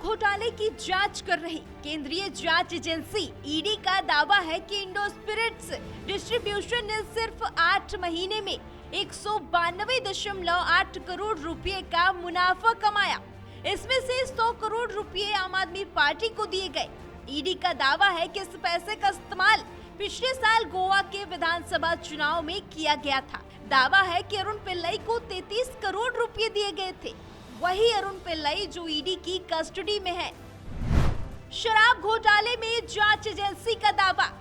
घोटाले की जांच कर रही केंद्रीय जांच एजेंसी ईडी का दावा है कि इंडो स्पिरिट्स डिस्ट्रीब्यूशन ने सिर्फ 8 महीने में 192.8 करोड़ रुपए का मुनाफा कमाया। इसमें से 100 करोड़ रुपए आम आदमी पार्टी को दिए गए। ईडी का दावा है कि इस पैसे का इस्तेमाल पिछले साल गोवा के विधानसभा चुनाव में किया गया था। दावा है कि अरुण पिल्लई को 33 करोड़ रुपए दिए गए थे। वही अरुण पिल्लई जो ईडी की कस्टडी में है। शराब घोटाले में जांच एजेंसी का दावा।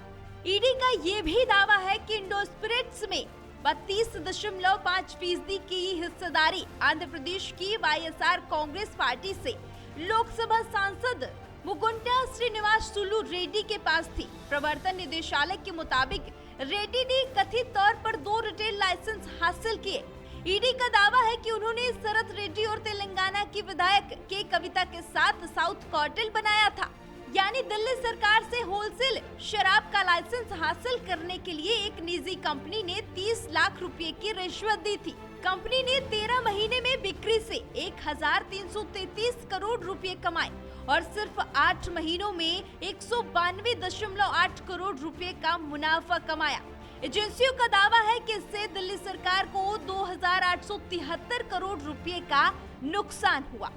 ईडी का ये भी दावा है कि इंडो स्पिरिट्स में 32.5% की हिस्सेदारी आंध्र प्रदेश की वाईएसआर कांग्रेस पार्टी से लोकसभा सांसद मुकुंटा श्रीनिवास सुलू रेड्डी के पास थी। प्रवर्तन निदेशालय के मुताबिक रेड्डी ने कथित तौर पर 2 रिटेल लाइसेंस हासिल किए। ईडी का दावा है कि उन्होंने शरद रेड्डी और तेलंगाना की विधायक के कविता के साथ साउथ कार्टेल बनाया था, यानी दिल्ली सरकार से होलसेल शराब का लाइसेंस हासिल करने के लिए एक निजी कंपनी ने 30 लाख रुपए की रिश्वत दी थी। कंपनी ने 13 महीने में बिक्री से 1333 करोड़ रुपए कमाए और सिर्फ 8 महीनों में 192.8 करोड़ रुपए का मुनाफा कमाया। एजेंसियों का दावा है कि इससे दिल्ली सरकार को 2873 करोड़ रुपए का नुकसान हुआ।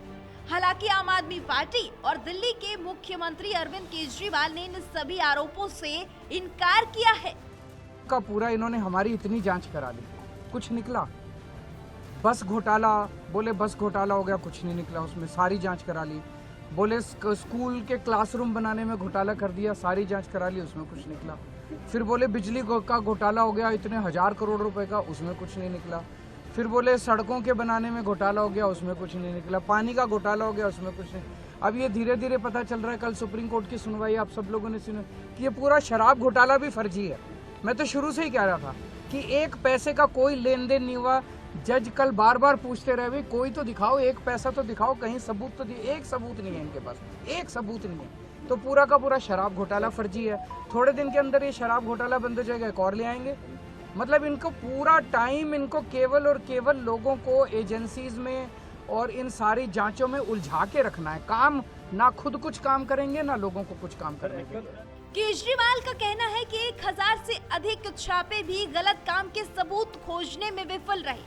हालांकि आम आदमी पार्टी और दिल्ली के मुख्यमंत्री अरविंद केजरीवाल ने इन सभी आरोपों से इनकार किया है। का पूरा इन्होंने हमारी इतनी जांच करा ली, कुछ निकला। बस घोटाला बोले, बस घोटाला हो गया, कुछ नहीं निकला उसमें, सारी जांच करा ली। बोले स्कूल के क्लासरूम बनाने में घोटाला कर दिया, सारी जांच करा ली, उसमें कुछ निकला। फिर बोले बिजली का घोटाला हो गया इतने 1000 करोड़ रुपए का, उसमें कुछ नहीं निकला। फिर बोले सड़कों के बनाने में घोटाला हो गया, उसमें कुछ नहीं निकला। पानी का घोटाला हो गया, उसमें कुछ नहीं। अब ये धीरे धीरे पता चल रहा है, कल सुप्रीम कोर्ट की सुनवाई आप सब लोगों ने सुनी कि ये पूरा शराब घोटाला भी फर्जी है। मैं तो शुरू से ही कह रहा था कि एक पैसे का कोई लेन देन नहीं हुआ। जज कल बार बार पूछते रहे, भाई कोई तो दिखाओ, एक पैसा तो दिखाओ, कहीं सबूत तो दिए। एक सबूत नहीं है इनके पास, एक सबूत नहीं है। तो पूरा का पूरा शराब घोटाला फर्जी है। थोड़े दिन के अंदर ये शराब घोटाला बंद हो जाएगा, एक और ले आएंगे। मतलब इनको पूरा टाइम इनको केवल और केवल लोगों को एजेंसीज में और इन सारी जांचों में उलझा के रखना है। काम ना खुद कुछ काम करेंगे, ना लोगों को कुछ काम करने के। केजरीवाल का कहना है कि 1000 से अधिक छापे भी गलत काम के सबूत खोजने में विफल रहे।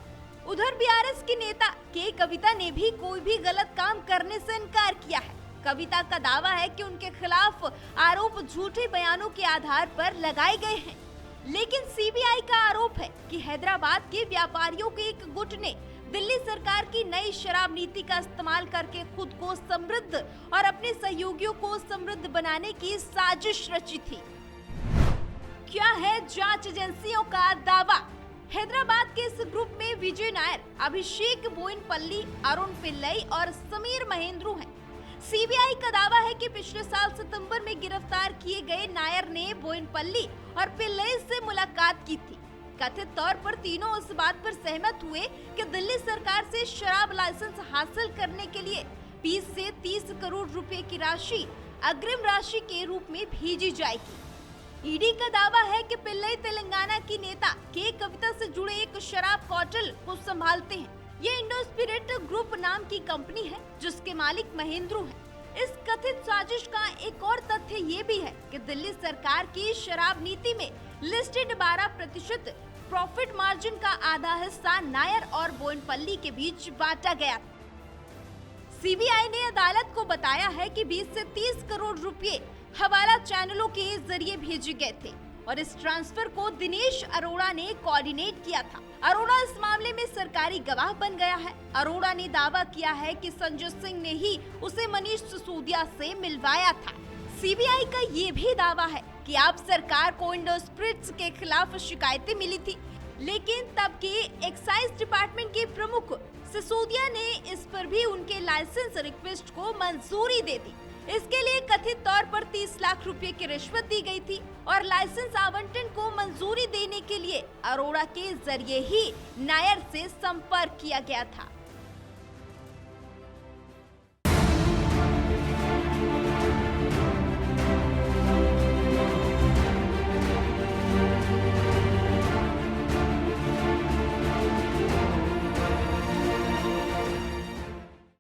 उधर बीआरएस की नेता के कविता ने भी कोई भी गलत काम करने से इनकार किया है। कविता का दावा है कि उनके खिलाफ आरोप झूठे बयानों के आधार पर लगाए गए हैं, लेकिन सीबीआई का आरोप है कि हैदराबाद के व्यापारियों के एक गुट ने दिल्ली सरकार की नई शराब नीति का इस्तेमाल करके खुद को समृद्ध और अपने सहयोगियों को समृद्ध बनाने की साजिश रची थी। क्या है जांच एजेंसियों का दावा? हैदराबाद के इस ग्रुप में विजय नायर, अभिषेक बोयनपल्ली, अरुण पिल्लई और समीर महेंद्रू हैं। सीबीआई का दावा है कि पिछले साल सितंबर में गिरफ्तार किए गए नायर ने बोयनपल्ली और पिल्लई से मुलाकात की थी। कथित तौर पर तीनों इस बात पर सहमत हुए कि दिल्ली सरकार से शराब लाइसेंस हासिल करने के लिए 20 से 30 करोड़ रुपए की राशि अग्रिम राशि के रूप में भेजी जाएगी। ईडी का दावा है कि पिल्लई तेलंगाना की नेता के कविता से जुड़े एक शराब कार्टेल को संभालते हैं। ये इंडो स्पिरिट ग्रुप नाम की कंपनी है जिसके मालिक महेंद्रू हैं। इस कथित साजिश का एक और तथ्य ये भी है कि दिल्ली सरकार की शराब नीति में लिस्टेड 12% प्रॉफिट मार्जिन का आधा हिस्सा नायर और बोयनपल्ली के बीच बांटा गया। सीबीआई ने अदालत को बताया है कि 20 से 30 करोड़ रुपए हवाला चैनलों के जरिए भेजे गए थे और इस ट्रांसफर को दिनेश अरोड़ा ने कोऑर्डिनेट किया था। अरोड़ा इस मामले में सरकारी गवाह बन गया है। अरोड़ा ने दावा किया है कि संजय सिंह ने ही उसे मनीष सिसोदिया से मिलवाया था। सीबीआई का ये भी दावा है कि आप सरकार को इंडो स्पिरिट्स के खिलाफ शिकायतें मिली थी, लेकिन तब के एक्साइज डिपार्टमेंट के प्रमुख सिसोदिया ने इस पर भी उनके लाइसेंस रिक्वेस्ट को मंजूरी दे दी। इसके लिए कथित तौर पर 30 लाख रुपए की रिश्वत दी गई थी और लाइसेंस आवंटन को मंजूरी देने के लिए अरोड़ा के जरिए ही नायर से संपर्क किया गया था।